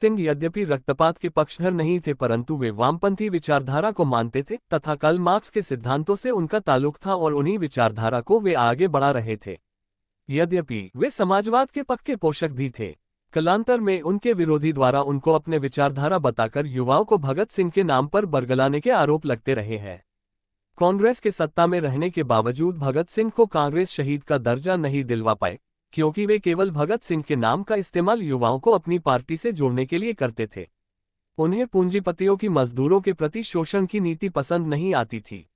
सिंह यद्यपि रक्तपात के पक्षधर नहीं थे, परंतु वे वामपंथी विचारधारा को मानते थे तथा कार्ल मार्क्स के सिद्धांतों से उनका ताल्लुक था और उन्हीं विचारधारा को वे आगे बढ़ा रहे थे। यद्यपि वे समाजवाद के पक्के पोषक भी थे, कालांतर में उनके विरोधी द्वारा उनको अपने विचारधारा बताकर युवाओं को भगत सिंह के नाम पर बरगलाने के आरोप लगते रहे हैं। कांग्रेस के सत्ता में रहने के बावजूद भगत सिंह को कांग्रेस शहीद का दर्जा नहीं दिलवा पाए, क्योंकि वे केवल भगत सिंह के नाम का इस्तेमाल युवाओं को अपनी पार्टी से जोड़ने के लिए करते थे। उन्हें पूंजीपतियों की मजदूरों के प्रति शोषण की नीति पसंद नहीं आती थी।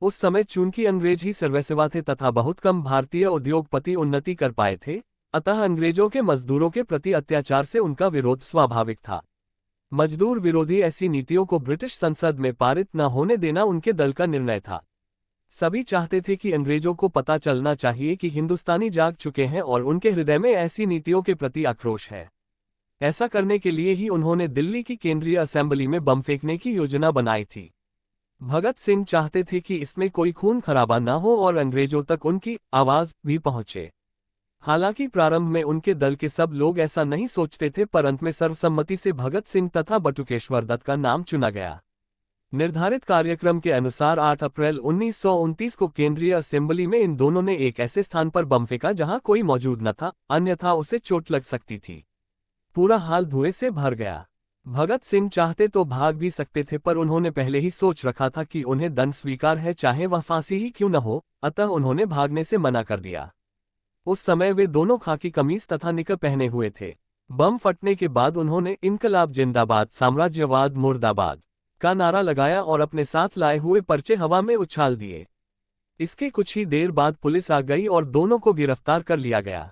उस समय चूंकि अंग्रेज ही सर्वसेवा थे तथा बहुत कम भारतीय उद्योगपति उन्नति कर पाए थे, अतः अंग्रेजों के मजदूरों के प्रति अत्याचार से उनका विरोध स्वाभाविक था। मजदूर विरोधी ऐसी नीतियों को ब्रिटिश संसद में पारित न होने देना उनके दल का निर्णय था। सभी चाहते थे कि अंग्रेजों को पता चलना चाहिए कि हिंदुस्तानी जाग चुके हैं और उनके हृदय में ऐसी नीतियों के प्रति आक्रोश है। ऐसा करने के लिए ही उन्होंने दिल्ली की केंद्रीय असेंबली में बम फेंकने की योजना बनाई थी। भगत सिंह चाहते थे कि इसमें कोई खून खराबा न हो और अंग्रेजों तक उनकी आवाज भी पहुंचे। हालांकि प्रारंभ में उनके दल के सब लोग ऐसा नहीं सोचते थे, पर अंत में सर्वसम्मति से भगत सिंह तथा बटुकेश्वर दत्त का नाम चुना गया। निर्धारित कार्यक्रम के अनुसार 8 अप्रैल 1929 को केंद्रीय असेंबली में इन दोनों ने एक ऐसे स्थान पर बम फेंका जहां कोई मौजूद न था, अन्यथा उसे चोट लग सकती थी। पूरा हाल धुएं से भर गया। भगत सिंह चाहते तो भाग भी सकते थे, पर उन्होंने पहले ही सोच रखा था कि उन्हें दंड स्वीकार है, चाहे वह फांसी ही क्यों न हो, अतः उन्होंने भागने से मना कर दिया। उस समय वे दोनों खाकी कमीज तथा निकर पहने हुए थे। बम फटने के बाद उन्होंने इनकलाब जिंदाबाद, साम्राज्यवाद मुर्दाबाद का नारा लगाया और अपने साथ लाए हुए पर्चे हवा में उछाल दिए। इसके कुछ ही देर बाद पुलिस आ गई और दोनों को गिरफ्तार कर लिया गया।